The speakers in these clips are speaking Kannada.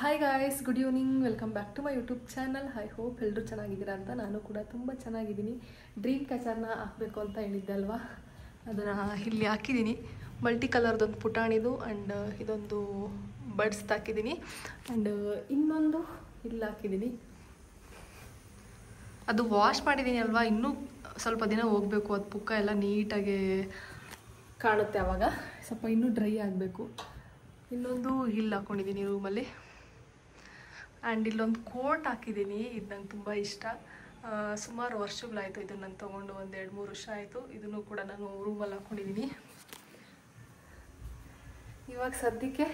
Hi guys, good evening. Welcome back to my YouTube channel. I hope ಎಲ್ಲರೂ ಚೆನ್ನಾಗಿದ್ದೀರಾ ಅಂತ. ನಾನು ಕೂಡ ತುಂಬ ಚೆನ್ನಾಗಿದ್ದೀನಿ. ಡ್ರೀಮ್ ಕ್ಯಾಚರ್ನ ಹಾಕಬೇಕು ಅಂತ ಹೇಳಿದ್ದೆ ಅಲ್ವಾ, ಅದನ್ನು ಇಲ್ಲಿ ಹಾಕಿದ್ದೀನಿ. ಮಲ್ಟಿ ಕಲರ್ದೊಂದು ಪುಟಾಣಿದು ಆ್ಯಂಡ್ ಇದೊಂದು ಬಡ್ಸ್ ಹಾಕಿದ್ದೀನಿ ಆ್ಯಂಡ್ ಇನ್ನೊಂದು ಇಲ್ಲಿ ಹಾಕಿದ್ದೀನಿ. ಅದು ವಾಶ್ ಮಾಡಿದ್ದೀನಿ ಅಲ್ವಾ, ಇನ್ನೂ ಸ್ವಲ್ಪ ದಿನ ಹೋಗಬೇಕು. ಅದು ಪುಕ್ಕ ಎಲ್ಲ ನೀಟಾಗಿ ಕಾಣುತ್ತೆ, ಆವಾಗ ಸ್ವಲ್ಪ ಇನ್ನೂ ಡ್ರೈ ಆಗಬೇಕು. ಇನ್ನೊಂದು ಇಲ್ಲಿ ಹಾಕ್ಕೊಂಡಿದ್ದೀನಿ ರೂಮಲ್ಲಿ. ಆ್ಯಂಡ್ ಇಲ್ಲೊಂದು ಕೋಟ್ ಹಾಕಿದ್ದೀನಿ. ಇದು ನಂಗೆ ತುಂಬ ಇಷ್ಟ. ಸುಮಾರು ವರ್ಷಗಳಾಯಿತು ಇದನ್ನು ನಾನು ತೊಗೊಂಡು, ಒಂದು 2-3 ವರ್ಷ ಆಯಿತು. ಇದನ್ನು ಕೂಡ ನಾನು ರೂಮಲ್ಲಿ ಹಾಕ್ಕೊಂಡಿದ್ದೀನಿ. ಇವಾಗ ಸದ್ಯಕ್ಕೆ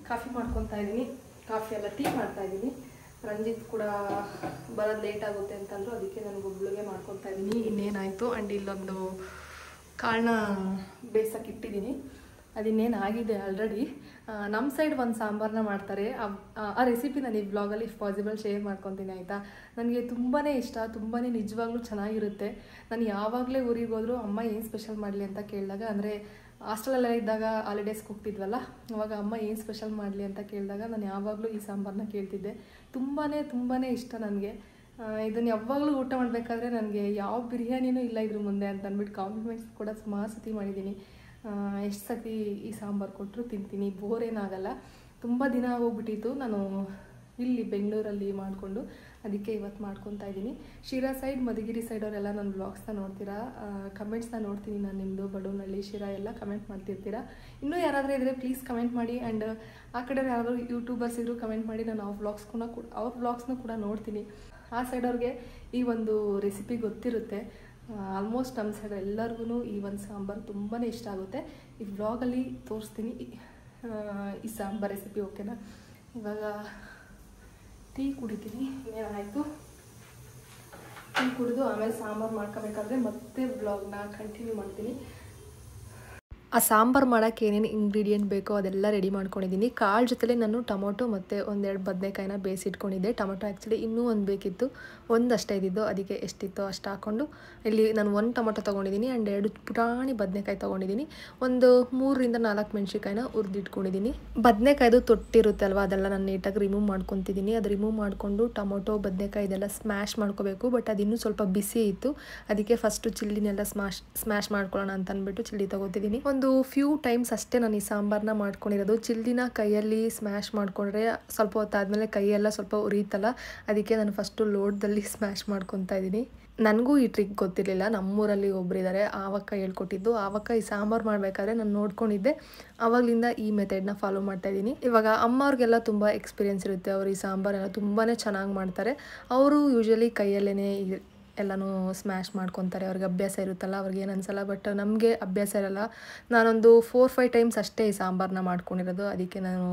ಕಾಫಿ ಮಾಡ್ಕೊತಾ ಇದ್ದೀನಿ. ಕಾಫಿ ಎಲ್ಲ ಟೀ ಮಾಡ್ತಾಯಿದ್ದೀನಿ. ರಂಜಿತ್ ಕೂಡ ಬರೋದು ಲೇಟ್ ಆಗುತ್ತೆ ಅಂತಂದರು, ಅದಕ್ಕೆ ನನಗೊಬ್ಳಿಗೆ ಮಾಡ್ಕೊತಾ ಇದ್ದೀನಿ. ಇನ್ನೇನಾಯಿತು. ಆ್ಯಂಡ್ ಇಲ್ಲೊಂದು ಕಾಳನ್ನ ಬೇಯಿಸೋಕೆ ಇಟ್ಟಿದ್ದೀನಿ. ಅದಿನ್ನೇನು ಆಗಿದೆ ಆಲ್ರೆಡಿ. ನಮ್ಮ ಸೈಡ್ ಒಂದು ಸಾಂಬಾರನ್ನ ಮಾಡ್ತಾರೆ. ಆ ರೆಸಿಪಿ ನಾನು ಈ ಬ್ಲಾಗಲ್ಲಿ ಇಫ್ ಪಾಸಿಬಲ್ ಶೇರ್ ಮಾಡ್ಕೊತೀನಿ, ಆಯಿತಾ. ನನಗೆ ತುಂಬಾ ಇಷ್ಟ, ತುಂಬಾ ನಿಜವಾಗ್ಲೂ ಚೆನ್ನಾಗಿರುತ್ತೆ. ನಾನು ಯಾವಾಗಲೇ ಊರಿಗೆ ಹೋದರೂ ಅಮ್ಮ ಏನು ಸ್ಪೆಷಲ್ ಮಾಡಲಿ ಅಂತ ಕೇಳಿದಾಗ, ಅಂದರೆ ಹಾಸ್ಟೆಲಲ್ಲೇ ಇದ್ದಾಗ ಹಾಲಿಡೇಸ್ಗೆ ಹೋಗ್ತಿದ್ವಲ್ಲ, ಅವಾಗ ಅಮ್ಮ ಏನು ಸ್ಪೆಷಲ್ ಮಾಡಲಿ ಅಂತ ಕೇಳಿದಾಗ ನಾನು ಯಾವಾಗಲೂ ಈ ಸಾಂಬಾರನ್ನ ಕೇಳ್ತಿದ್ದೆ. ತುಂಬಾ ಇಷ್ಟ ನನಗೆ. ಇದನ್ನು ಯಾವಾಗಲೂ ಊಟ ಮಾಡಬೇಕಾದ್ರೆ ನನಗೆ ಯಾವ ಬಿರಿಯಾನಿನೂ ಇಲ್ಲ ಇದ್ರ ಮುಂದೆ ಅಂತ ಅಂದ್ಬಿಟ್ಟು ಕಾಂಪ್ಲಿಮೆಂಟ್ಸ್ ಕೂಡ ಸುಮಾರು ಸತಿ ಮಾಡಿದ್ದೀನಿ. ಎಷ್ಟು ಸತಿ ಈ ಸಾಂಬಾರು ಕೊಟ್ಟರು ತಿಂತೀನಿ, ಬೋರ್ ಏನಾಗಲ್ಲ. ತುಂಬ ದಿನ ಹೋಗ್ಬಿಟ್ಟಿತ್ತು ನಾನು ಇಲ್ಲಿ ಬೆಂಗಳೂರಲ್ಲಿ ಮಾಡಿಕೊಂಡು, ಅದಕ್ಕೆ ಇವತ್ತು ಮಾಡ್ಕೊತಾ ಇದ್ದೀನಿ. ಶಿರಾ ಸೈಡ್, ಮಧುಗಿರಿ ಸೈಡವರೆಲ್ಲ ನನ್ನ ಬ್ಲಾಗ್ಸ್ನ ನೋಡ್ತೀರಾ, ಕಮೆಂಟ್ಸ್ನ ನೋಡ್ತೀನಿ ನಾನು. ನಿಮ್ಮದು ಬಡವನಹಳ್ಳಿ, ಶಿರಾ ಎಲ್ಲ ಕಮೆಂಟ್ ಮಾಡ್ತಿರ್ತೀರಾ. ಇನ್ನೂ ಯಾರಾದರೂ ಇದ್ದರೆ ಪ್ಲೀಸ್ ಕಮೆಂಟ್ ಮಾಡಿ. ಆ್ಯಂಡ್ ಆ ಕಡೆ ಯಾರಾದರೂ ಯೂಟ್ಯೂಬರ್ಸ್ ಇದ್ದರೂ ಕಮೆಂಟ್ ಮಾಡಿ. ನಾನು ಅವ್ರ ಬ್ಲಾಗ್ಸ್ನ ಕೂಡ ನೋಡ್ತೀನಿ. ಆ ಸೈಡವ್ರಿಗೆ ಈ ಒಂದು ರೆಸಿಪಿ ಗೊತ್ತಿರುತ್ತೆ. ಆಲ್ಮೋಸ್ಟ್ ನಮ್ಮ ಸೈಡ್ ಎಲ್ಲರಿಗೂ ಈ ಒಂದು ಸಾಂಬಾರು ತುಂಬಾ ಇಷ್ಟ ಆಗುತ್ತೆ. ಈ ವ್ಲಾಗಲ್ಲಿ ತೋರಿಸ್ತೀನಿ ಈ ಸಾಂಬಾರು ರೆಸಿಪಿ, ಓಕೆನಾ. ಇವಾಗ ಟೀ ಕುಡಿತೀನಿ. ಏನಾಯಿತು, ಟೀ ಕುಡಿದು ಆಮೇಲೆ ಸಾಂಬಾರು ಮಾಡ್ಕೋಬೇಕಾದ್ರೆ ಮತ್ತೆ ವ್ಲಾಗ್ನ ಕಂಟಿನ್ಯೂ ಮಾಡ್ತೀನಿ. ಆ ಸಾಂಬಾರು ಮಾಡೋಕ್ಕೆ ಏನೇನು ಇಂಗ್ರೀಡಿಯೆಂಟ್ ಬೇಕೋ ಅದೆಲ್ಲ ರೆಡಿ ಮಾಡ್ಕೊಂಡಿದ್ದೀನಿ. ಕಾಳು ಜೊತೆಲೇ ನಾನು ಟೊಮೊಟೊ ಮತ್ತು 1-2 ಬದನೆಕಾಯಿನ ಬೇಯಿಸಿಟ್ಕೊಂಡಿದ್ದೆ. ಟೊಮೊಟೊ ಆ್ಯಕ್ಚುಲಿ ಇನ್ನೂ ಒಂದು ಬೇಕಿತ್ತು, ಒಂದಷ್ಟೇ ಇದ್ದಿದ್ದು, ಅದಕ್ಕೆ ಎಷ್ಟಿತ್ತೋ ಅಷ್ಟು ಹಾಕ್ಕೊಂಡು ಇಲ್ಲಿ ನಾನು 1 ಟೊಮೊಟೊ ತೊಗೊಂಡಿದ್ದೀನಿ ಆ್ಯಂಡ್ 2 ಪುಟಾಣಿ ಬದನೆಕಾಯಿ ತೊಗೊಂಡಿದ್ದೀನಿ. ಒಂದು 3-4 ಮೆಣಸಿನ್ಕಾಯಿನ ಹುರಿದಿಟ್ಕೊಂಡಿದ್ದೀನಿ. ಬದನೆಕಾಯ್ದು ತೊಟ್ಟಿರುತ್ತೆ ಅಲ್ವಾ, ಅದೆಲ್ಲ ನಾನು ನೀಟಾಗಿ ರಿಮೂವ್ ಮಾಡ್ಕೊತಿದ್ದೀನಿ. ಅದು ರಿಮೂವ್ ಮಾಡಿಕೊಂಡು ಟೊಮೊಟೊ ಬದನೆಕಾಯಿ ಇದೆಲ್ಲ ಸ್ಮ್ಯಾಶ್ ಮಾಡ್ಕೋಬೇಕು. ಬಟ್ ಅದು ಇನ್ನೂ ಸ್ವಲ್ಪ ಬಿಸಿ ಇತ್ತು, ಅದಕ್ಕೆ ಫಸ್ಟು ಚಿಲ್ಲಿನೆಲ್ಲ ಸ್ಮ್ಯಾಶ್ ಮಾಡ್ಕೊಳ್ಳೋಣ ಅಂತ ಅಂದ್ಬಿಟ್ಟು ಚಿಲ್ಲಿ ತೊಗೋತಿದ್ದೀನಿ. ಒಂದು ಫ್ಯೂ ಟೈಮ್ಸ್ ಅಷ್ಟೇ ನಾನು ಈ ಸಾಂಬಾರನ್ನ ಮಾಡ್ಕೊಂಡಿರೋದು. ಚಿಲ್ಲಿನ ಕೈಯಲ್ಲಿ ಸ್ಮ್ಯಾಶ್ ಮಾಡಿಕೊಂಡ್ರೆ ಸ್ವಲ್ಪ ಹೊತ್ತಾದಮೇಲೆ ಕೈಯೆಲ್ಲ ಸ್ವಲ್ಪ ಉರಿಯುತ್ತಲ್ಲ, ಅದಕ್ಕೆ ನಾನು ಫಸ್ಟು ಲೋಟದಲ್ಲಿ ಸ್ಮ್ಯಾಶ್ ಮಾಡ್ಕೊತಾ ಇದ್ದೀನಿ. ನನಗೂ ಈ ಟ್ರಿಕ್ ಗೊತ್ತಿರಲಿಲ್ಲ. ನಮ್ಮೂರಲ್ಲಿ ಒಬ್ಬರಿದ್ದಾರೆ, ಆವಕ್ಕ ಹೇಳ್ಕೊಟ್ಟಿದ್ದು. ಆವಕ್ಕ ಈ ಸಾಂಬಾರು ಮಾಡಬೇಕಾದ್ರೆ ನಾನು ನೋಡ್ಕೊಂಡಿದ್ದೆ, ಆವಾಗಲಿಂದ ಈ ಮೆಥಡ್ನ ಫಾಲೋ ಮಾಡ್ತಾಯಿದ್ದೀನಿ. ಇವಾಗ ಅಮ್ಮವ್ರಿಗೆಲ್ಲ ತುಂಬ ಎಕ್ಸ್ಪೀರಿಯೆನ್ಸ್ ಇರುತ್ತೆ, ಅವರು ಈ ಸಾಂಬಾರೆಲ್ಲ ತುಂಬಾ ಚೆನ್ನಾಗಿ ಮಾಡ್ತಾರೆ. ಅವರು ಯೂಶ್ವಲಿ ಕೈಯಲ್ಲೇ ಎಲ್ಲನೂ ಸ್ಮ್ಯಾಶ್ ಮಾಡ್ಕೊತಾರೆ. ಅವ್ರಿಗೆ ಅಭ್ಯಾಸ ಇರುತ್ತಲ್ಲ, ಅವ್ರಿಗೆ ಏನು ಅನಿಸಲ್ಲ. ಬಟ್ ನಮಗೆ ಅಭ್ಯಾಸ ಇರಲ್ಲ. ನಾನೊಂದು 4-5 ಟೈಮ್ಸ್ ಅಷ್ಟೇ ಈ ಸಾಂಬಾರನ್ನ ಮಾಡ್ಕೊಂಡಿರೋದು, ಅದಕ್ಕೆ ನಾನು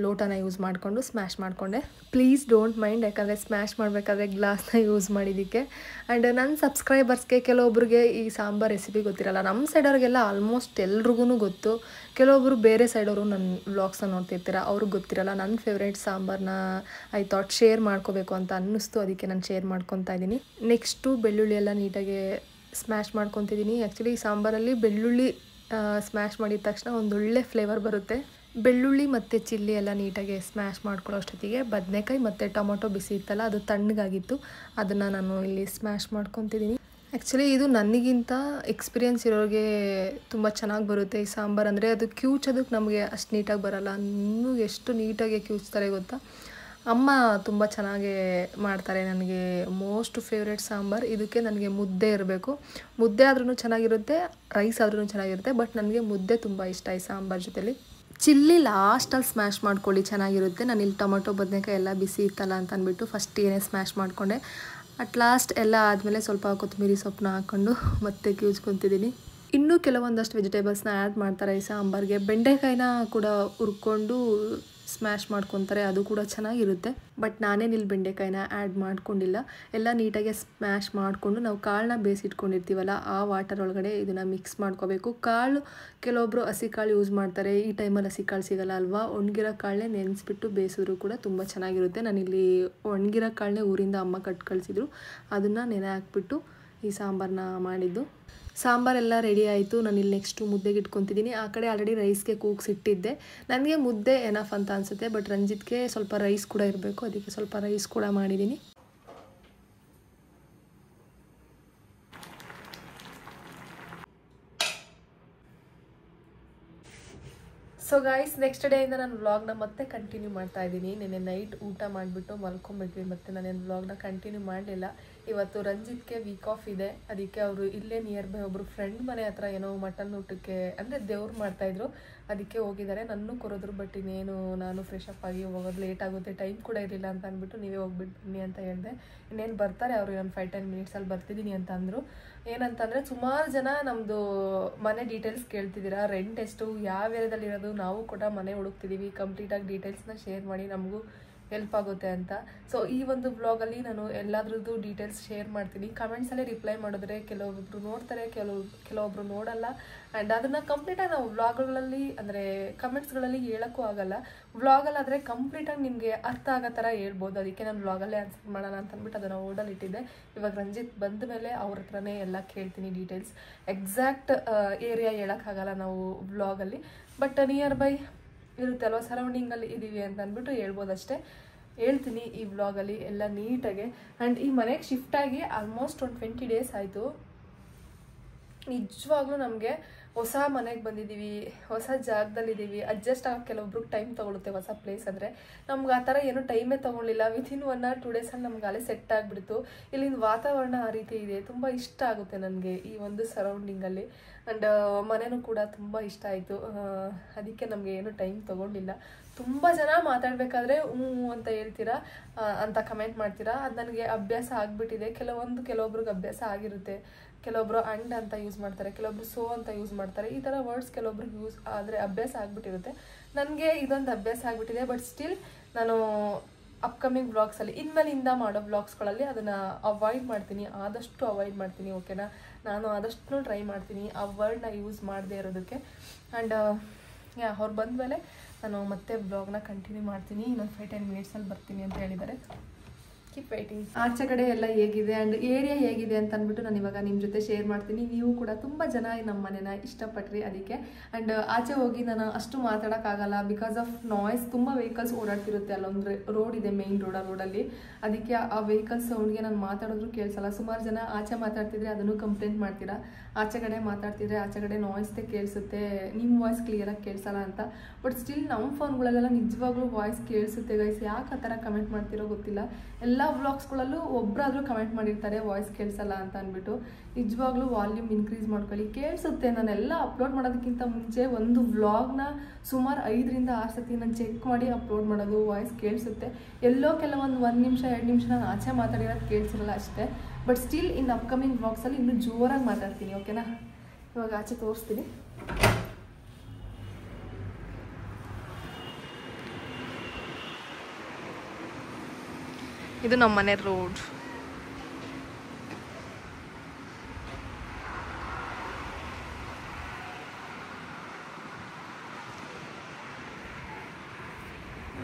ಲೋಟನ ಯೂಸ್ ಮಾಡಿಕೊಂಡು ಸ್ಮ್ಯಾಶ್ ಮಾಡಿಕೊಂಡೆ. ಪ್ಲೀಸ್ ಡೋಂಟ್ ಮೈಂಡ್, ಯಾಕಂದರೆ ಸ್ಮ್ಯಾಶ್ ಮಾಡಬೇಕಾದ್ರೆ ಗ್ಲಾಸ್ನ ಯೂಸ್ ಮಾಡಿದ್ದಕ್ಕೆ. ಆ್ಯಂಡ್ ನನ್ನ ಸಬ್ಸ್ಕ್ರೈಬರ್ಸ್ಗೆ ಕೆಲವೊಬ್ರಿಗೆ ಈ ಸಾಂಬಾರು ರೆಸಿಪಿ ಗೊತ್ತಿರಲ್ಲ. ನಮ್ಮ ಸೈಡವ್ರಿಗೆಲ್ಲ ಆಲ್ಮೋಸ್ಟ್ ಎಲ್ರಿಗೂ ಗೊತ್ತು. ಕೆಲವೊಬ್ಬರು ಬೇರೆ ಸೈಡವರು ನನ್ನ ವ್ಲಾಗ್ಸ್ನ ನೋಡ್ತಿರ್ತೀರ, ಅವ್ರಿಗೆ ಗೊತ್ತಿರಲ್ಲ. ನನ್ನ ಫೇವ್ರೇಟ್ ಸಾಂಬಾರನ್ನ ಐ ಥಾಟ್ ಶೇರ್ ಮಾಡ್ಕೋಬೇಕು ಅಂತ ಅನ್ನಿಸ್ತು, ಅದಕ್ಕೆ ನಾನು ಶೇರ್ ಮಾಡ್ಕೊತಾ ಇದ್ದೀನಿ. ನೆಕ್ಸ್ಟು ಬೆಳ್ಳುಳ್ಳಿ ಎಲ್ಲ ನೀಟಾಗಿ ಸ್ಮ್ಯಾಶ್ ಮಾಡ್ಕೊತಿದ್ದೀನಿ. ಆ್ಯಕ್ಚುಲಿ ಈ ಸಾಂಬಾರಲ್ಲಿ ಬೆಳ್ಳುಳ್ಳಿ ಸ್ಮ್ಯಾಶ್ ಮಾಡಿದ ತಕ್ಷಣ ಒಂದೊಳ್ಳೆ ಫ್ಲೇವರ್ ಬರುತ್ತೆ. ಬೆಳ್ಳುಳ್ಳಿ ಮತ್ತು ಚಿಲ್ಲಿ ಎಲ್ಲ ನೀಟಾಗಿ ಸ್ಮ್ಯಾಶ್ ಮಾಡ್ಕೊಳ್ಳೋ ಅಷ್ಟೊತ್ತಿಗೆ ಬದನೆಕಾಯಿ ಮತ್ತು ಟೊಮೊಟೊ ಬಿಸಿ ಇತ್ತಲ್ಲ, ಅದು ತಣ್ಣಗಾಗಿತ್ತು. ಅದನ್ನು ನಾನು ಇಲ್ಲಿ ಸ್ಮ್ಯಾಶ್ ಮಾಡ್ಕೊತಿದ್ದೀನಿ. ಆ್ಯಕ್ಚುಲಿ ಇದು ನನಗಿಂತ ಎಕ್ಸ್ಪೀರಿಯೆನ್ಸ್ ಇರೋರಿಗೆ ತುಂಬ ಚೆನ್ನಾಗಿ ಬರುತ್ತೆ ಈ ಸಾಂಬಾರು. ಅಂದರೆ ಅದು ಕ್ಯೂಚೋದಕ್ಕೆ ನಮಗೆ ಅಷ್ಟು ನೀಟಾಗಿ ಬರೋಲ್ಲ. ಇನ್ನೂ ಎಷ್ಟು ನೀಟಾಗಿ ಕ್ಯೂಚ್ತಾರೆ ಗೊತ್ತಾ. ಅಮ್ಮ ತುಂಬ ಚೆನ್ನಾಗೇ ಮಾಡ್ತಾರೆ. ನನಗೆ ಮೋಸ್ಟ್ ಫೇವ್ರೇಟ್ ಸಾಂಬಾರು. ಇದಕ್ಕೆ ನನಗೆ ಮುದ್ದೆ ಇರಬೇಕು. ಮುದ್ದೆ ಆದ್ರೂ ಚೆನ್ನಾಗಿರುತ್ತೆ, ರೈಸ್ ಆದ್ರೂ ಚೆನ್ನಾಗಿರುತ್ತೆ. ಬಟ್ ನನಗೆ ಮುದ್ದೆ ತುಂಬ ಇಷ್ಟ ಈ ಸಾಂಬಾರು ಜೊತೆಲಿ. ಚಿಲ್ಲಿ ಲಾಸ್ಟಲ್ಲಿ ಸ್ಮ್ಯಾಶ್ ಮಾಡ್ಕೊಳ್ಳಿ, ಚೆನ್ನಾಗಿರುತ್ತೆ. ನಾನು ಇಲ್ಲಿ ಟೊಮೊಟೊ ಬದನೆಕಾಯಿ ಎಲ್ಲ ಬಿಸಿ ಇತ್ತಲ್ಲ ಅಂತ ಅಂದ್ಬಿಟ್ಟು ಫಸ್ಟ್ ಏನೇ ಸ್ಮ್ಯಾಶ್ ಮಾಡಿಕೊಂಡೆ. ಅಟ್ ಲಾಸ್ಟ್ ಎಲ್ಲ ಆದಮೇಲೆ ಸ್ವಲ್ಪ ಕೊತ್ತಂಬರಿ ಸೊಪ್ಪನ್ನ ಹಾಕ್ಕೊಂಡು ಮತ್ತೆ ಕ್ಯೂಚ್ಕೊತಿದ್ದೀನಿ. ಇನ್ನೂ ಕೆಲವೊಂದಷ್ಟು ವೆಜಿಟೇಬಲ್ಸ್ನ ಆ್ಯಡ್ ಮಾಡ್ತಾರೆ ಈ ಸಾಂಬಾರಿಗೆ. ಬೆಂಡೆಕಾಯಿನ ಕೂಡ ಹುರ್ಕೊಂಡು ಸ್ಮ್ಯಾಶ್ ಮಾಡ್ಕೊತಾರೆ, ಅದು ಕೂಡ ಚೆನ್ನಾಗಿರುತ್ತೆ. ಬಟ್ ನಾನೇನಿಲ್ಲಿ ಬೆಂಡೆಕಾಯಿನ ಆ್ಯಡ್ ಮಾಡ್ಕೊಂಡಿಲ್ಲ. ಎಲ್ಲ ನೀಟಾಗಿ ಸ್ಮ್ಯಾಶ್ ಮಾಡಿಕೊಂಡು ನಾವು ಕಾಳನ್ನ ಬೇಯಿಸಿಟ್ಕೊಂಡಿರ್ತೀವಲ್ಲ, ಆ ವಾಟರ್ ಒಳಗಡೆ ಇದನ್ನು ಮಿಕ್ಸ್ ಮಾಡ್ಕೋಬೇಕು. ಕಾಳು ಕೆಲವೊಬ್ಬರು ಹಸಿ ಕಾಳು ಯೂಸ್ ಮಾಡ್ತಾರೆ. ಈ ಟೈಮಲ್ಲಿ ಹಸಿ ಕಾಳು ಸಿಗೋಲ್ಲ ಅಲ್ವಾ, ಒಣಗಿರೋ ಕಾಳನ್ನೇ ನೆನೆಸ್ಬಿಟ್ಟು ಬೇಯಿಸಿದ್ರು ಕೂಡ ತುಂಬ ಚೆನ್ನಾಗಿರುತ್ತೆ. ನಾನಿಲ್ಲಿ ಒಣಗಿರೋ ಕಾಳನ್ನೇ ಊರಿಂದ ಅಮ್ಮ ಕಟ್ ಕಳಿಸಿದ್ರು, ಅದನ್ನು ನೆನೆ ಹಾಕ್ಬಿಟ್ಟು ಈ ಸಾಂಬಾರನ್ನ ಮಾಡಿದ್ದು. ಸಾಂಬಾರೆಲ್ಲ ರೆಡಿ ಆಯಿತು. ನಾನು ಇಲ್ಲಿ ನೆಕ್ಸ್ಟು ಮುದ್ದೆಗೆ ಇಟ್ಕೊತಿದ್ದೀನಿ. ಆ ಕಡೆ ಆಲ್ರೆಡಿ ರೈಸ್ಗೆ ಕೂಗ್ಸಿಟ್ಟಿದ್ದೆ. ನನಗೆ ಮುದ್ದೆ ಎನಫ್ ಅಂತ ಅನಿಸುತ್ತೆ, ಬಟ್ ರಂಜಿತ್ಗೆ ಸ್ವಲ್ಪ ರೈಸ್ ಕೂಡ ಇರಬೇಕು, ಅದಕ್ಕೆ ಸ್ವಲ್ಪ ರೈಸ್ ಕೂಡ ಮಾಡಿದ್ದೀನಿ. ಸೊ ಗೈಸ್, ನೆಕ್ಸ್ಟ್ ಡೇಯಿಂದ ನಾನು ವ್ಲಾಗ್ನ ಮತ್ತೆ ಕಂಟಿನ್ಯೂ ಮಾಡ್ತಾ ಇದ್ದೀನಿ. ನಿನ್ನೆ ನೈಟ್ ಊಟ ಮಾಡಿಬಿಟ್ಟು ಮಲ್ಕೊಂಬಿಟ್ವಿ, ಮತ್ತು ನಾನೇನು ವ್ಲಾಗ್ನ ಕಂಟಿನ್ಯೂ ಮಾಡಲಿಲ್ಲ. ಇವತ್ತು ರಂಜಿತ್ಗೆ ವೀಕ್ ಆಫ್ ಇದೆ, ಅದಕ್ಕೆ ಅವರು ಇಲ್ಲೇ ನಿಯರ್ ಬೈ ಒಬ್ಬರು ಫ್ರೆಂಡ್ ಮನೆ ಹತ್ರ ಏನೋ ಮಟನ್ ಊಟಕ್ಕೆ ಅಂದರೆ ದೇವ್ರು ಮಾಡ್ತಾಯಿದ್ರು, ಅದಕ್ಕೆ ಹೋಗಿದ್ದಾರೆ. ನನ್ನೂ ಕರೆದ್ರು, ಬಟ್ ಇನ್ನೇನು ನಾನು ಫ್ರೆಶ್ ಅಪ್ ಆಗಿ ಹೋಗೋದು ಲೇಟ್ ಆಗುತ್ತೆ, ಟೈಮ್ ಕೂಡ ಇರಲಿಲ್ಲ ಅಂತ ಅಂದ್ಬಿಟ್ಟು ನೀವೇ ಹೋಗ್ಬಿಟ್ಟು ಬನ್ನಿ ಅಂತ ಹೇಳಿದೆ. ಇನ್ನೇನು ಬರ್ತಾರೆ ಅವರು, ನಾನು 5-10 ಮಿನಿಟ್ಸಲ್ಲಿ ಬರ್ತಿದ್ದೀನಿ ಅಂತ ಅಂದರು. ಏನಂತಂದರೆ ಸುಮಾರು ಜನ ನಮ್ಮದು ಮನೆ ಡೀಟೇಲ್ಸ್ ಕೇಳ್ತಿದ್ದೀರಾ, ರೆಂಟ್ ಎಷ್ಟು, ಯಾವ ಏರಿಯಾದಲ್ಲಿರೋದು, ನಾವು ಕೂಡ ಮನೆ ಹುಡುಕ್ತಿದ್ದೀವಿ, ಕಂಪ್ಲೀಟಾಗಿ ಡೀಟೇಲ್ಸ್ನ ಶೇರ್ ಮಾಡಿ, ನಮಗೂ ಹೆಲ್ಪ್ ಆಗುತ್ತೆ ಅಂತ. ಸೊ ಈ ಒಂದು ವ್ಲಾಗಲ್ಲಿ ನಾನು ಎಲ್ಲದ್ರದ್ದು ಡೀಟೇಲ್ಸ್ ಶೇರ್ ಮಾಡ್ತೀನಿ. ಕಮೆಂಟ್ಸಲ್ಲೇ ರಿಪ್ಲೈ ಮಾಡಿದ್ರೆ ಕೆಲವೊಬ್ಬರು ನೋಡ್ತಾರೆ, ಕೆಲವೊಬ್ಬರು ನೋಡಲ್ಲ. ಆ್ಯಂಡ್ ಅದನ್ನು ಕಂಪ್ಲೀಟಾಗಿ ನಾವು ವ್ಲಾಗ್ಗಳಲ್ಲಿ ಅಂದರೆ ಕಮೆಂಟ್ಸ್ಗಳಲ್ಲಿ ಹೇಳೋಕ್ಕೂ ಆಗಲ್ಲ. ವ್ಲಾಗಲ್ಲಾದರೆ ಕಂಪ್ಲೀಟಾಗಿ ನಿಮಗೆ ಅರ್ಥ ಆಗೋ ಥರ ಹೇಳ್ಬೋದು, ಅದಕ್ಕೆ ನಾನು ವ್ಲಾಗಲ್ಲೇ ಆನ್ಸರ್ ಮಾಡೋಣ ಅಂತ ಅಂದ್ಬಿಟ್ಟು ಅದನ್ನು ಓಡಲ್ಲಿ ಇಟ್ಟಿದ್ದೆ. ಇವಾಗ ರಂಜಿತ್ ಬಂದ ಮೇಲೆ ಅವ್ರ ಹತ್ರನೇ ಎಲ್ಲ ಕೇಳ್ತೀನಿ ಡೀಟೇಲ್ಸ್. ಎಕ್ಸಾಕ್ಟ್ ಏರಿಯಾ ಹೇಳೋಕ್ಕಾಗಲ್ಲ ನಾವು ವ್ಲಾಗಲ್ಲಿ, ಬಟ್ ನಿಯರ್ ಬೈ ಇರುತ್ತೆ ಅಲ್ವ, ಸರೌಂಡಿಂಗಲ್ಲಿ ಇದ್ದೀವಿ ಅಂತ ಅಂದ್ಬಿಟ್ಟು ಹೇಳ್ಬೋದು ಅಷ್ಟೇ. ಹೇಳ್ತೀನಿ ಈ ವ್ಲಾಗಲ್ಲಿ ಎಲ್ಲ ನೀಟಾಗೆ. ಆ್ಯಂಡ್ ಈ ಮನೆಗೆ ಶಿಫ್ಟಾಗಿ ಆಲ್ಮೋಸ್ಟ್ ಒಂದು 20 ಡೇಸ್ ಆಯಿತು. ನಿಜವಾಗ್ಲೂ ನಮಗೆ ಹೊಸ ಮನೆಗೆ ಬಂದಿದ್ದೀವಿ, ಹೊಸ ಜಾಗದಲ್ಲಿದ್ದೀವಿ, ಅಡ್ಜಸ್ಟ್ ಆಗೋಕ್ಕೆ ಕೆಲವೊಬ್ರಿಗೆ ಟೈಮ್ ತೊಗೊಳುತ್ತೆ. ಹೊಸ ಪ್ಲೇಸ್ ಅಂದರೆ ನಮ್ಗೆ ಆ ಥರ ಏನೂ ಟೈಮೇ ತೊಗೊಳ್ಳಿಲ್ಲ. ವಿತಿನ್ 1 or 2 ಡೇಸಲ್ಲಿ ನಮ್ಗೆ ಅಲ್ಲೇ ಸೆಟ್ ಆಗಿಬಿಡ್ತು. ಇಲ್ಲಿನ ವಾತಾವರಣ ಆ ರೀತಿ ಇದೆ, ತುಂಬ ಇಷ್ಟ ಆಗುತ್ತೆ ನನಗೆ ಈ ಒಂದು ಸರೌಂಡಿಂಗಲ್ಲಿ. ಆ್ಯಂಡ್ ಮನೆಯೂ ಕೂಡ ತುಂಬ ಇಷ್ಟ ಆಯಿತು, ಅದಕ್ಕೆ ನಮಗೆ ಏನೂ ಟೈಮ್ ತೊಗೊಂಡಿಲ್ಲ. ತುಂಬ ಜನ ಮಾತಾಡಬೇಕಾದ್ರೆ ಅಂತ ಹೇಳ್ತೀರಾ ಅಂತ ಕಮೆಂಟ್ ಮಾಡ್ತೀರಾ, ಅದು ನನಗೆ ಅಭ್ಯಾಸ ಆಗಿಬಿಟ್ಟಿದೆ. ಕೆಲವೊಬ್ರಿಗೆ ಅಭ್ಯಾಸ ಆಗಿರುತ್ತೆ, ಕೆಲವೊಬ್ಬರು ಅಂಡ್ ಅಂತ ಯೂಸ್ ಮಾಡ್ತಾರೆ, ಕೆಲವೊಬ್ರು ಸೋ ಅಂತ ಯೂಸ್ ಮಾಡ್ತಾರೆ. ಈ ಥರ ವರ್ಡ್ಸ್ ಕೆಲವೊಬ್ರಿಗೆ ಯೂಸ್ ಆದರೆ ಅಭ್ಯಾಸ ಆಗಿಬಿಟ್ಟಿರುತ್ತೆ. ನನಗೆ ಇದೊಂದು ಅಭ್ಯಾಸ ಆಗಿಬಿಟ್ಟಿದೆ. ಬಟ್ ಸ್ಟಿಲ್ ನಾನು ಅಪ್ಕಮಿಂಗ್ ವ್ಲಾಗ್ಸಲ್ಲಿ ಇನ್ಮೇಲಿಂದ ಮಾಡೋ ವ್ಲಾಗ್ಸ್ಗಳಲ್ಲಿ ಅದನ್ನು ಅವಾಯ್ಡ್ ಮಾಡ್ತೀನಿ, ಆದಷ್ಟು ಅವಾಯ್ಡ್ ಮಾಡ್ತೀನಿ. ಓಕೆನಾ, ನಾನು ಆದಷ್ಟು ಟ್ರೈ ಮಾಡ್ತೀನಿ ಆ ವರ್ಡ್ನ ಯೂಸ್ ಮಾಡದೇ ಇರೋದಕ್ಕೆ. ಆ್ಯಂಡ್ ಅವ್ರು ಬಂದಮೇಲೆ ನಾನು ಮತ್ತೆ ವ್ಲಾಗ್ನ ಕಂಟಿನ್ಯೂ ಮಾಡ್ತೀನಿ. ಇನ್ನೊಂದು 5-10 ಮಿನಿಟ್ಸಲ್ಲಿ ಬರ್ತೀನಿ ಅಂತ ಹೇಳಿದ್ದಾರೆ. Keep waiting. ಆಚೆ ಕಡೆ ಎಲ್ಲ ಹೇಗಿದೆ ಆ್ಯಂಡ್ ಏರಿಯಾ ಹೇಗಿದೆ ಅಂತ ಅಂದ್ಬಿಟ್ಟು ನಾನು ಇವಾಗ ನಿಮ್ಮ ಜೊತೆ ಶೇರ್ ಮಾಡ್ತೀನಿ. ನೀವು ಕೂಡ ತುಂಬ ಜನ ನಮ್ಮ ಮನೆನ ಇಷ್ಟಪಟ್ರಿ ಅದಕ್ಕೆ. ಆ್ಯಂಡ್ ಆಚೆ ಹೋಗಿ ನಾನು ಅಷ್ಟು ಮಾತಾಡೋಕ್ಕಾಗಲ್ಲ, ಬಿಕಾಸ್ ಆಫ್ ನಾಯ್ಸ್. ತುಂಬ ವೆಹಿಕಲ್ಸ್ ಓಡಾಡ್ತಿರುತ್ತೆ, ಅಲ್ಲೊಂದು ರೋಡ್ ಇದೆ, ಮೇಯ್ನ್ ರೋಡಲ್ಲಿ. ಅದಕ್ಕೆ ಆ ವೆಹಿಕಲ್ಸ್ ಸೌಂಡ್ಗೆ ನಾನು ಮಾತಾಡೋದ್ರು ಕೇಳಿಸಲ್ಲ. ಸುಮಾರು ಜನ ಆಚೆ ಮಾತಾಡ್ತಿದ್ರೆ ಅದನ್ನು ಕಂಪ್ಲೇಂಟ್ ಮಾಡ್ತೀರಾ, ಆಚೆ ಕಡೆ ಮಾತಾಡ್ತಿದ್ರೆ ಆಚೆ ಕಡೆ ನಾಯ್ಸ್ದೇ ಕೇಳಿಸುತ್ತೆ, ನಿಮ್ಮ ವಾಯ್ಸ್ ಕ್ಲಿಯರಾಗಿ ಕೇಳಿಸಲ್ಲ ಅಂತ. ಬಟ್ ಸ್ಟಿಲ್ ನಮ್ಮ ಫೋನ್ಗಳಲ್ಲೆಲ್ಲ ನಿಜವಾಗ್ಲೂ ವಾಯ್ಸ್ ಕೇಳಿಸುತ್ತೆ ಗೈಸ್. ಯಾಕೆ ಆ ಥರ ಕಮೆಂಟ್ ಮಾಡ್ತಿರೋ ಗೊತ್ತಿಲ್ಲ. ಎಲ್ಲ ವ್ಲಾಗ್ಸ್ಗಳಲ್ಲೂ ಒಬ್ಬರಾದರೂ ಕಮೆಂಟ್ ಮಾಡಿರ್ತಾರೆ ವಾಯ್ಸ್ ಕೇಳಿಸಲ್ಲ ಅಂತ ಅಂದ್ಬಿಟ್ಟು. ನಿಜವಾಗ್ಲೂ ವಾಲ್ಯೂಮ್ ಇನ್ಕ್ರೀಸ್ ಮಾಡ್ಕೊಳ್ಳಿ, ಕೇಳಿಸುತ್ತೆ. ನಾನೆಲ್ಲ ಅಪ್ಲೋಡ್ ಮಾಡೋದಕ್ಕಿಂತ ಮುಂಚೆ ಒಂದು ವ್ಲಾಗ್ನ ಸುಮಾರು 5-6 ಸತಿ ನಾನು ಚೆಕ್ ಮಾಡಿ ಅಪ್ಲೋಡ್ ಮಾಡೋದು. ವಾಯ್ಸ್ ಕೇಳಿಸುತ್ತೆ, ಎಲ್ಲೋ ಕೆಲವೊಂದು 1 ನಿಮಿಷ 2 ನಿಮಿಷ ನಾನು ಆಚೆ ಮಾತಾಡಿರೋದು ಕೇಳಿಸಿರಲ್ಲ ಅಷ್ಟೇ. ಬಟ್ ಸ್ಟಿಲ್ ಇನ್ನು ಅಪ್ಕಮಿಂಗ್ ವ್ಲಾಗ್ಸಲ್ಲಿ ಇನ್ನೂ ಜೋರಾಗಿ ಮಾತಾಡ್ತೀನಿ. ಓಕೆನಾ, ಇವಾಗ ಆಚೆ ತೋರಿಸ್ತೀನಿ. ಇದು ನಮ್ಮ ಮನೆ ರೋಡ್.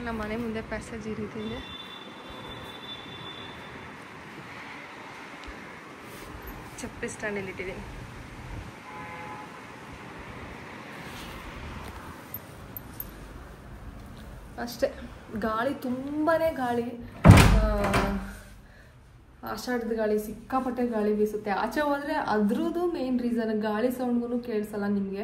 ನಮ್ಮ ಮನೆ ಮುಂದೆ ಪ್ಯಾಸೇಜ್ ಈ ರೀತಿ ಇದೆ. ಚಪ್ಪಲಿ ಸ್ಟ್ಯಾಂಡಲ್ಲಿ ಇಟ್ಟಿದ್ದೀನಿ. ಅಷ್ಟೇ, ಗಾಳಿ ತುಂಬಾ ಗಾಳಿ, ಆಷಾಢದ ಗಾಳಿ, ಸಿಕ್ಕಾಪಟ್ಟೆ ಗಾಳಿ ಬೀಸುತ್ತೆ. ಆಚೆ ಹೋದರೆ ಅದ್ರದ್ದು ಮೇನ್ ರೀಸನ್ ಗಾಳಿ ಸೌಂಡ್ಗೂ ಕೇಳಿಸಲ್ಲ ನಿಮಗೆ.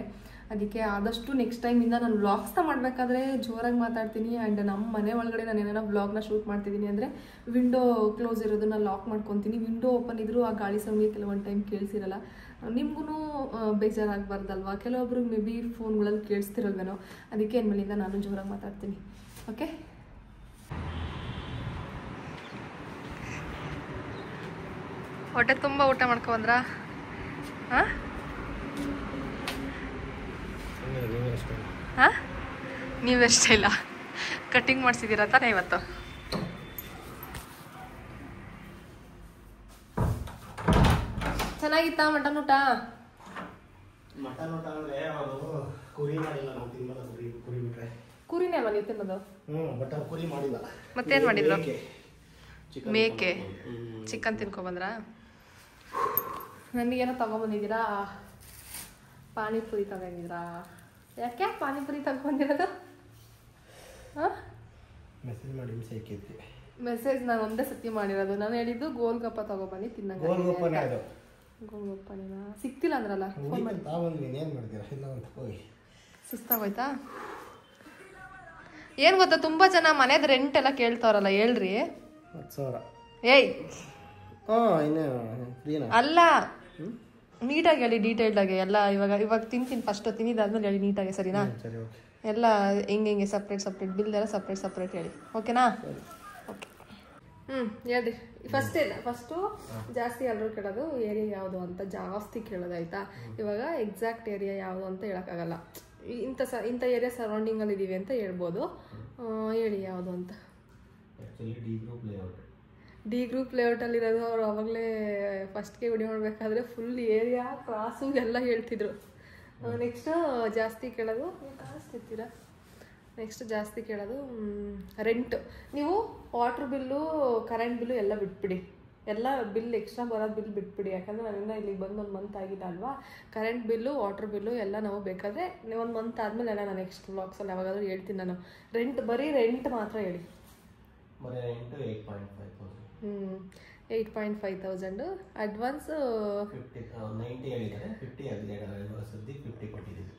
ಅದಕ್ಕೆ ಆದಷ್ಟು ನೆಕ್ಸ್ಟ್ ಟೈಮಿಂದ ನಾನು ವ್ಲಾಗ್ಸ್ನ ಮಾಡಬೇಕಾದ್ರೆ ಜೋರಾಗಿ ಮಾತಾಡ್ತೀನಿ. ಆ್ಯಂಡ್ ನಮ್ಮ ಮನೆ ಒಳಗಡೆ ನಾನು ಏನಾರ ವ್ಲಾಗ್ನ ಶೂಟ್ ಮಾಡ್ತಿದ್ದೀನಿ ಅಂದರೆ ವಿಂಡೋ ಕ್ಲೋಸ್ ಇರೋದನ್ನ ಲಾಕ್ ಮಾಡ್ಕೊತೀನಿ. ವಿಂಡೋ ಓಪನ್ ಇದ್ದರೂ ಆ ಗಾಳಿ ಸೌಂಡ್ಗೆ ಕೆಲವೊಂದು ಟೈಮ್ ಕೇಳಿಸಿರಲ್ಲ. ನಿಮಗೂ ಬೇಜಾರಾಗಬಾರ್ದಲ್ವಾ, ಕೆಲವೊಬ್ರಿಗೆ ಮೇ ಬಿ ಫೋನ್ಗಳಲ್ಲಿ ಕೇಳಿಸ್ತಿರೋಲ್ವೇನೋ. ಅದಕ್ಕೆ ಇನ್ಮೇಲಿಂದ ನಾನು ಜೋರಾಗಿ ಮಾತಾಡ್ತೀನಿ. ಓಕೆ, ಹೊಟ್ಟೆ ತುಂಬ ಊಟ ಮಾಡ್ಕೊಂಡ್ರಾ? ಹಾಂ ಹಾಂ, ನೀವೆಷ್ಟೇ ಇಲ್ಲ ಕಟ್ಟಿಂಗ್ ಮಾಡಿಸಿದ್ದೀರ ತಾನೇ ಇವತ್ತು? ಚೆನ್ನಾಗಿತ್ತಾ ಮಟನ್ ಊಟ? ಮಟನ್ ಊಟ ಅಂದ್ರೆ ಅವರು ಕುರಿ ಮಾಡಿಲ್ಲ, ನಾವು ತಿನ್ನಲ್ಲ. ಕುರಿ ಬಿಟ್ರೆ ಕುರಿನೇ ಅಲ್ವಾ ನೀವು ತಿನ್ನೋದು? ಬಟ್ ಅವ್ರು ಕುರಿ ಮಾಡಿಲ್ಲ. ಮತ್ತೇನು ಮಾಡಿದ್ರು? ಮೇಕೆ ಚಿಕನ್ ತಿನ್ಕೊಬಂದ್ರ? ನನಗೇನೋ ತಗೊಂಬಂದಿದ್ದೀರಾ? ಪಾನಿಪುರಿ ತಗೊಂಡಿದ್ದೀರಾ? ಯಾಕೆ ಪಾನಿಪುರಿ ತಗೊಂಡಿರೋದು? ಹಾಂ, ಮೆಸೇಜ್ ಮಾಡಿ ಸೇಕಿದ್ವಿ. ಮೆಸೇಜ್ ನಾನು ಒಂದೇ ಸತಿ ಮಾಡಿರೋದು. ನಾನು ಹೇಳಿದ್ದು ಗೋಲ್ಗಪ್ಪ ತಗೊಬನ್ನಿ ತಿನ್ನಂಗೆ. ಗೋಲ್ಗಪ್ಪನೇ ಅದು. ಗೋಲ್ಗಪ್ಪನೇನಾ? ಸಿಕ್ತಿಲ್ಲ ಅಂದ್ರಲ್ಲ. ಫೋನ್ ಮಾಡಿ ಏನು ಮಾಡ್ತೀರಾ? ಇಲ್ಲ ಅಂತ ಹೋಗಿ ಸುಸ್ತಾಗೋಯ್ತಾ? ಏನು ಗೊತ್ತಾ, ತುಂಬ ಜನ ಮನೆದು ರೆಂಟ್ ಎಲ್ಲ ಕೇಳ್ತಾವ್ರಲ್ಲ, ಹೇಳ್ರಿ. 10,000. ಏಯ್ ಇನ್ನೇ ಅಲ್ಲ, ನೀಟಾಗಿ ಹೇಳಿ, ಡೀಟೇಲ್ಡಾಗಿ ಎಲ್ಲ. ಇವಾಗ ತಿಂತೀನಿ, ಫಸ್ಟ್ ತಿನ್ನಿದಾದ್ಮೇಲೆ ಹೇಳಿ ನೀಟಾಗಿ, ಸರಿನಾ? ಸರಿ, ಓಕೆ. ಎಲ್ಲ ಹಿಂಗೆ ಸಪ್ರೇಟ್ ಬಿಲ್ ಎಲ್ಲ ಸಪ್ರೇಟ್ ಹೇಳಿ, ಓಕೆನಾ? ಓಕೆ. ಹೇಳ್ರಿ. ಫಸ್ಟು ಜಾಸ್ತಿ ಎಲ್ಲರೂ ಕೇಳೋದು ಏರಿಯಾ ಯಾವುದು ಅಂತ ಜಾಸ್ತಿ ಕೇಳೋದಾಯ್ತಾ. ಇವಾಗ ಎಕ್ಸಾಕ್ಟ್ ಏರಿಯಾ ಯಾವುದು ಅಂತ ಹೇಳೋಕ್ಕಾಗಲ್ಲ. ಇಂಥ ಏರಿಯಾ ಸರೌಂಡಿಂಗಲ್ಲಿ ಇದ್ದೀವಿ ಅಂತ ಹೇಳ್ಬೋದು. ಹೇಳಿ ಯಾವುದು ಅಂತ. ಡಿ ಗ್ರೂಪ್ ಲೇಔಟಲ್ಲಿರೋದು. ಅವ್ರು ಅವಾಗಲೇ ಫಸ್ಟ್ಗೆ ವಿಡಿಯೋ ಮಾಡಬೇಕಾದ್ರೆ ಫುಲ್ ಏರಿಯಾ ಕ್ರಾಸು ಎಲ್ಲ ಹೇಳ್ತಿದ್ರು. ನೆಕ್ಸ್ಟು ಜಾಸ್ತಿ ಕೇಳೋದು, ಕಾಣಿಸ್ತಿರ್ತೀರಾ, ನೆಕ್ಸ್ಟ್ ಜಾಸ್ತಿ ಕೇಳೋದು ರೆಂಟ್. ನೀವು ವಾಟ್ರ್ ಬಿಲ್ಲು, ಕರೆಂಟ್ ಬಿಲ್ಲು ಎಲ್ಲ ಬಿಟ್ಬಿಡಿ. ಎಲ್ಲ ಬಿಲ್ ಎಕ್ಸ್ಟ್ರಾ ಬರೋದು ಬಿಲ್ ಬಿಟ್ಬಿಡಿ. ಯಾಕಂದರೆ ನಾವಿನ್ನ ಇಲ್ಲಿಗೆ ಬಂದು 1 ಮಂತ್ ಆಗಿದೆ ಅಲ್ವಾ. ಕರೆಂಟ್ ಬಿಲ್ಲು, ವಾಟ್ರ್ ಬಿಲ್ಲು ಎಲ್ಲ ನಾವು ಬೇಕಾದರೆ 1 ಮಂತ್ ಆದಮೇಲೆ ಎಲ್ಲ ನಾನು ನೆಕ್ಸ್ಟ್ ವ್ಲಾಗ್ಸಲ್ಲಿ ಯಾವಾಗಾದ್ರೂ ಹೇಳ್ತೀನಿ ನಾನು. ಬರೀ ರೆಂಟ್ ಮಾತ್ರ ಹೇಳಿ. 8,500 ಅಡ್ವಾನ್ಸ್. 90 ಹೇಳಿದ್ದಾರೆ, 50 ಕೊಟ್ಟಿದ್ದೀವಿ.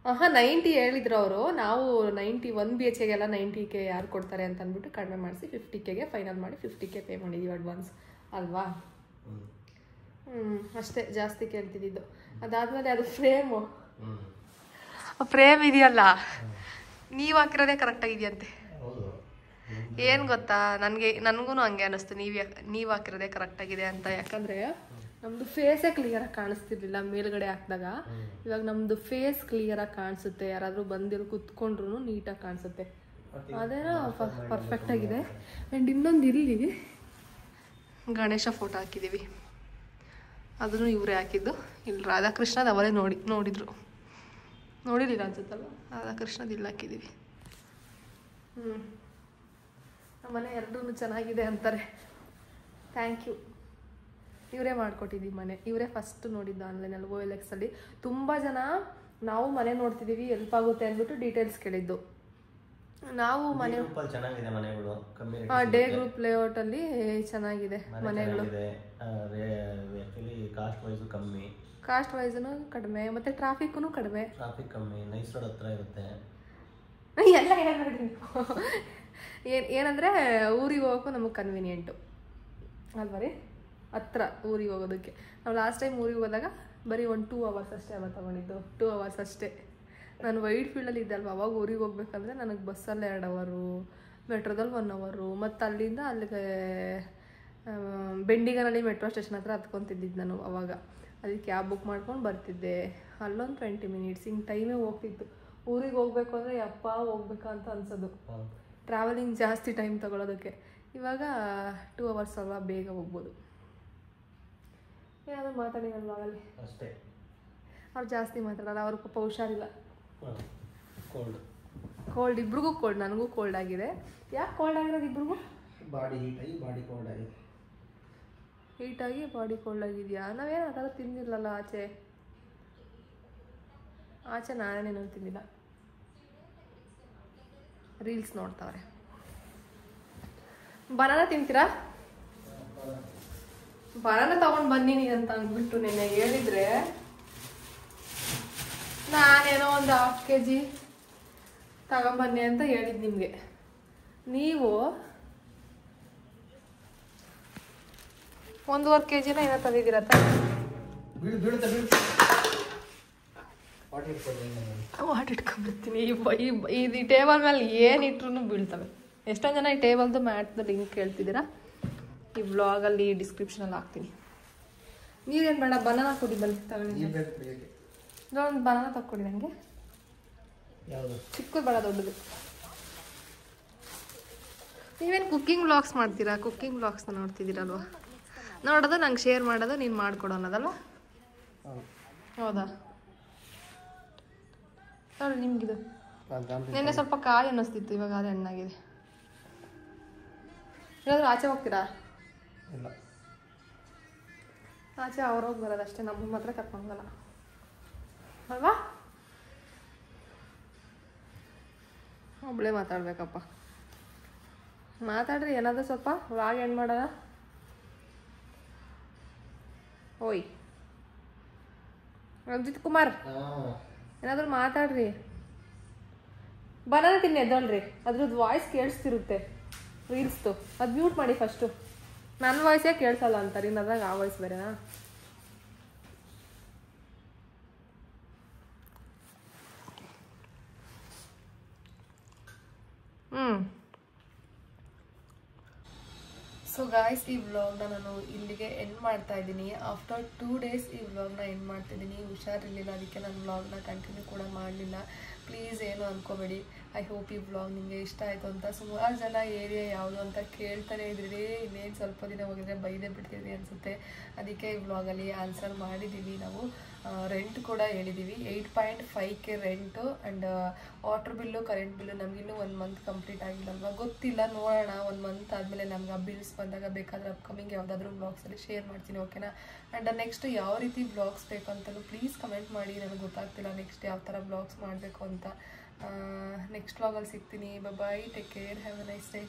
90 ಹೇಳಿದ್ರು ಅವರು. ನಾವು 90 1 BHKಗೆಲ್ಲ 90K ಯಾರು ಕೊಡ್ತಾರೆ ಅಂತ ಅಂದ್ಬಿಟ್ಟು ಕಡಿಮೆ ಮಾಡಿಸಿ 50Kಗೆ ಫೈನಲ್ ಮಾಡಿ 50K ಪೇ ಮಾಡಿದ್ದೀವಿ ಅಡ್ವಾನ್ಸ್ ಅಲ್ವಾ. ಅಷ್ಟೇ ಜಾಸ್ತಿ ಕೇಳ್ತಿದ್ದು. ಅದಾದಮೇಲೆ ಅದು ಫ್ರೇಮ್ ಇದೆಯಲ್ಲ, ನೀವು ಹಾಕಿರೋದೇ ಕರೆಕ್ಟಾಗಿದೆಯಂತೆ. ಏನು ಗೊತ್ತಾ, ನನಗೂ ಹಂಗೆ ಅನ್ನಿಸ್ತು, ನೀವು ಹಾಕಿರೋದೇ ಕರೆಕ್ಟಾಗಿದೆ ಅಂತ. ಯಾಕಂದರೆ ನಮ್ಮದು ಫೇಸೇ ಕ್ಲಿಯರಾಗಿ ಕಾಣಿಸ್ತಿರ್ಲಿಲ್ಲ ಮೇಲ್ಗಡೆ ಹಾಕಿದಾಗ. ಇವಾಗ ನಮ್ಮದು ಫೇಸ್ ಕ್ಲಿಯರಾಗಿ ಕಾಣಿಸುತ್ತೆ. ಯಾರಾದರೂ ಬಂದಿರೋ ಕುತ್ಕೊಂಡ್ರು ನೀಟಾಗಿ ಕಾಣಿಸುತ್ತೆ. ಅದೇನೋ ಪರ್ಫೆಕ್ಟಾಗಿದೆ. ಆ್ಯಂಡ್ ಇನ್ನೊಂದು ಇಲ್ಲಿ ಗಣೇಶ ಫೋಟೋ ಹಾಕಿದ್ದೀವಿ. ಅದನ್ನು ಇವರೇ ಹಾಕಿದ್ದು. ಇಲ್ಲಿ ರಾಧಾಕೃಷ್ಣದ ಅವರೇ ನೋಡಿದ್ರು. ನೋಡಿರಲಿಲ್ಲ ಅನ್ಸುತ್ತಲ್ಲ, ರಾಧಾಕೃಷ್ಣದ ಇಲ್ಲಿ ಹಾಕಿದ್ದೀವಿ. ನಮ್ಮನೆ ಎರಡೂ ಚೆನ್ನಾಗಿದೆ ಅಂತಾರೆ. Thank you. ಇವರೇ ಮಾಡಿಕೊಟ್ಟಿದ್ದೀವಿ ಮನೆ. ಇವರೇ ಫಸ್ಟ್ ನೋಡಿದ್ದು ಆನ್ಲೈನಲ್ಲಿ OLX-ಅಲ್ಲಿ. ತುಂಬ ಜನ ನಾವು ಮನೆ ನೋಡ್ತಿದ್ದೀವಿ, ಹೆಲ್ಪ್ ಆಗುತ್ತೆ ಅಂದ್ಬಿಟ್ಟು ಡೀಟೇಲ್ಸ್ ಕೇಳಿದ್ದು. ನಾವು ಮನೆ ಚೆನ್ನಾಗಿದೆ ಮನೆಗಳು, ಡೇ ಗ್ರೂಪ್ ಲೇಔಟಲ್ಲಿ ಚೆನ್ನಾಗಿದೆ ಮನೆಗಳು. ಕಾಸ್ಟ್ ವೈಸೂ ಕಡಿಮೆ, ಮತ್ತು ಟ್ರಾಫಿಕ್ಕು ಕಡಿಮೆ. ನೈಸ್ ರೋಡ್ ಹತ್ರ ಇರುತ್ತೆ. ಎಲ್ಲ ಹೇಳ್ಬೇಡಿ. ಏನಂದರೆ ಊರಿಗೆ ಹೋಗೋಕ್ಕೂ ನಮಗೆ ಕನ್ವೀನಿಯೆಂಟು ಅಲ್ವ ರೀ, ಹತ್ರ ಊರಿಗೆ ಹೋಗೋದಕ್ಕೆ. ನಾವು ಲಾಸ್ಟ್ ಟೈಮ್ ಊರಿಗೆ ಹೋದಾಗ ಬರೀ 2 hours ಅಷ್ಟೇ ಅವ ತೊಗೊಂಡಿದ್ದು. 2 hours ಅಷ್ಟೇ. ನಾನು ವೈಟ್ ಫೀಲ್ಡಲ್ಲಿ ಇದ್ದೆ ಅಲ್ವ, ಅವಾಗ ಊರಿಗೆ ಹೋಗ್ಬೇಕಂದ್ರೆ ನನಗೆ ಬಸ್ಸಲ್ಲಿ 2 hour, ಮೆಟ್ರೋದಲ್ಲಿ 1 hour, ಮತ್ತು ಅಲ್ಲಿಂದ ಅಲ್ಲಿಗೆ ಬೆಂಡಿಗನಲ್ಲಿ ಮೆಟ್ರೋ ಸ್ಟೇಷನ್ ಹತ್ರ ಹತ್ಕೊತಿದ್ದಿದ್ದು ನಾನು. ಅವಾಗ ಅಲ್ಲಿ ಕ್ಯಾಬ್ ಬುಕ್ ಮಾಡ್ಕೊಂಡು ಬರ್ತಿದ್ದೆ. ಅಲ್ಲೊಂದು 20 minutes ಹಿಂಗೆ ಟೈಮೇ ಹೋಗ್ತಿತ್ತು. ಊರಿಗೆ ಹೋಗ್ಬೇಕು ಅಂದರೆ ಯಪ್ಪ ಹೋಗ್ಬೇಕಾ ಅಂತ ಅನ್ಸೋದು. ಟ್ರಾವೆಲಿಂಗ್ ಜಾಸ್ತಿ ಟೈಮ್ ತೊಗೊಳೋದಕ್ಕೆ. ಇವಾಗ 2 hours ಅಲ್ವಾ, ಬೇಗ ಹೋಗ್ಬೋದು. ಏನಾದರೂ ಮಾತಾಡಿರಲ್ವ ಆಗಲಿ ಅಷ್ಟೇ. ಅವ್ರು ಜಾಸ್ತಿ ಮಾತಾಡಲ್ಲ, ಅವ್ರ ಪಾಪ ಹುಷಾರಿಲ್ಲ. ಕೋಲ್ಡ್ ಇಬ್ರಿಗೂ ಕೋಲ್ಡ್, ನನಗೂ ಕೋಲ್ಡ್ ಆಗಿದೆ. ಯಾಕೆ ಕೋಲ್ಡ್ ಆಗಿರೋದು ಇಬ್ರಿಗೂ? ಬಾಡಿ ಹೀಟಾಗಿ ಬಾಡಿ ಕೋಲ್ಡ್ ಆಗಿದೆ. ಹೀಟಾಗಿ ಬಾಡಿ ಕೋಲ್ಡ್ ಆಗಿದೆಯಾ? ನಾವೇನು ಆ ಥರ ತಿಂದಿಲ್ಲಲ್ಲ ಆಚೆ ನಾನೇನೇನು ತಿಂದಿಲ್ಲ. ರೀಲ್ಸ್ ನೋಡ್ತಾವ್ರೆ. ಬನಾನಾ ತಿಂತೀರಾ? ಬನಾನಾ ತಗೊಂಡು ಬನ್ನಿ ಅಂತ ಅಂದ್ಬಿಟ್ಟು ನೆನ್ನೆ ಹೇಳಿದ್ರೆ ನಾನೇನೋ ಒಂದು 1/2 kg ತಗೊಂಬನ್ನಿ ಅಂತ ಹೇಳಿದ್ ನಿಮಗೆ. ನೀವು 1.5 kg ಏನೋ ತಂದಿದ್ದೀರತ್ತ. ವಾಟ್ ಇಟ್ಕೊಂಡ್ಬಿಡ್ತೀನಿ. ಈ ಟೇಬಲ್ ಮೇಲೆ ಏನಿಟ್ರು ಬೀಳ್ತವೆ. ಎಷ್ಟೊಂದು ಜನ ಈ ಟೇಬಲ್ದು ಮ್ಯಾಟ್ದು ಲಿಂಕ್ ಕೇಳ್ತಿದ್ದೀರಾ. ಈ ವ್ಲಾಗಲ್ಲಿ ಡಿಸ್ಕ್ರಿಪ್ಷನಲ್ಲಿ ಹಾಕ್ತೀನಿ. ನೀವೇನು ಬೇಡ, ಬನಾನಾ ಕೊಡಿ ಬನ್ನಿ ತಗೊಂಡು. ಒಂದು ಬನಾನಾ ತಕ್ಕೊಡಿ ನನಗೆ. ಚಿಕ್ಕದು ಬೇಡ, ದೊಡ್ಡದು. ನೀವೇನು ಕುಕ್ಕಿಂಗ್ ವ್ಲಾಗ್ಸ್ ಮಾಡ್ತೀರಾ? ಕುಕ್ಕಿಂಗ್ ವ್ಲಾಗ್ಸ್ನ ನೋಡ್ತಿದ್ದೀರಲ್ವ? ನೋಡೋದು ನಂಗೆ ಶೇರ್ ಮಾಡೋದು, ನೀನು ಮಾಡಿಕೊಡೋ ಅನ್ನೋದಲ್ವ? ಹೌದಾ? ನೋಡಿ ನಿಮ್ಗಿದು ನೆನ್ನೆ ಸ್ವಲ್ಪ ಕಾಯಿ ಅನ್ನಿಸ್ತಿತ್ತು, ಇವಾಗ ಅದು ಹಣ್ಣಾಗಿದೆ. ಏನಾದರೂ ಆಚೆ ಹೋಗ್ತೀರಾ? ಇಲ್ಲ. ಆಚೆ ಅವ್ರೋಗಿ ಬರೋದಷ್ಟೇ, ನಮ್ಮ ಮಾತ್ರ ಕರ್ಕೊಂಡಲ್ಲ ಅಲ್ವಾ? ಒಬ್ಬಳೇ ಮಾತಾಡ್ಬೇಕಪ್ಪ. ಮಾತಾಡ್ರಿ ಏನಾದರೂ ಸ್ವಲ್ಪ ವ್ಲಾಗ್ ಏನು ಮಾಡೋಣ. ಓಯ್ ರಂಜಿತ್ ಕುಮಾರ್, ಏನಾದರೂ ಮಾತಾಡ್ರಿ. ಬನಾನ ತಿನ್ನಿ ಎದ್ದಳ್ರಿ, ಅದ್ರದ್ದು ವಾಯ್ಸ್ ಕೇಳಿಸ್ತಿರುತ್ತೆ ರೀಲ್ಸ್ದು. ಅದು ಮ್ಯೂಟ್ ಮಾಡಿ ಫಸ್ಟು. ನನ್ನ ವಾಯ್ಸೇ ಕೇಳಿಸಲ್ಲ ಅಂತಾರೆ, ಇನ್ನು ಅದ್ರಾಗ ಆ ವಾಯ್ಸ್ ಬೇರೆನಾ? ಸೊ ಗಾಯ್ಸ್, ಈ ವ್ಲಾಗ್ನ ನಾನು ಇಲ್ಲಿಗೆ ಎಂಡ್ ಮಾಡ್ತಾ ಇದ್ದೀನಿ. ಆಫ್ಟರ್ 2 days ಈ ವ್ಲಾಗ್ನ ಎಂಡ್ ಮಾಡ್ತಿದ್ದೀನಿ. ಹುಷಾರಿರಲಿಲ್ಲ, ಅದಕ್ಕೆ ನಾನು ವ್ಲಾಗ್ನ ಕಂಟಿನ್ಯೂ ಕೂಡ ಮಾಡಲಿಲ್ಲ. ಪ್ಲೀಸ್ ಏನು ಅಂದ್ಕೋಬೇಡಿ. ಐ ಹೋಪ್ ಈ ವ್ಲಾಗ್ ನಿಮಗೆ ಇಷ್ಟ ಆಯಿತು ಅಂತ. ಸುಮಾರು ಜನ ಏರಿಯಾ ಯಾವುದು ಅಂತ ಕೇಳ್ತಾನೆ ಇದ್ರಿ. ಇನ್ನೇನು ಸ್ವಲ್ಪ ದಿನ ಹೋಗಿದ್ರೆ ಬೈದೇ ಬಿಡ್ತೀವಿ ಅನಿಸುತ್ತೆ. ಅದಕ್ಕೆ ಈ ವ್ಲಾಗಲ್ಲಿ ಆನ್ಸರ್ ಮಾಡಿದ್ದೀವಿ. ನಾವು ರೆಂಟ್ ಕೂಡ ಹೇಳಿದ್ದೀವಿ. 8.5K rent and water bill, current bill. ನಮಗಿನ್ನೂ 1 month ಕಂಪ್ಲೀಟ್ ಆಗಿಲ್ಲಲ್ವ, ಗೊತ್ತಿಲ್ಲ, ನೋಡೋಣ. 1 month ಆದಮೇಲೆ ನಮ್ಗೆ ಆ ಬಿಲ್ಸ್ ಬಂದಾಗ ಬೇಕಾದರೆ ಅಪ್ಕಮಿಂಗ್ ಯಾವುದಾದ್ರೂ ವ್ಲಾಗ್ಸಲ್ಲಿ ಶೇರ್ ಮಾಡ್ತೀನಿ, ಓಕೆನಾ? ಆ್ಯಂಡ್ ನೆಕ್ಸ್ಟ್ ಯಾವ ರೀತಿ ವ್ಲಾಗ್ಸ್ ಬೇಕಂತಲೂ ಪ್ಲೀಸ್ ಕಮೆಂಟ್ ಮಾಡಿ. ನನಗೆ ಗೊತ್ತಾಗ್ತಿಲ್ಲ ನೆಕ್ಸ್ಟ್ ಯಾವ ಥರ ವ್ಲಾಗ್ಸ್ ಮಾಡಬೇಕು ಅಂತ. ನೆಕ್ಸ್ಟ್ ವ್ಲಾಗಲ್ಲಿ ಸಿಗ್ತೀನಿ. Bye, take care, have a nice day.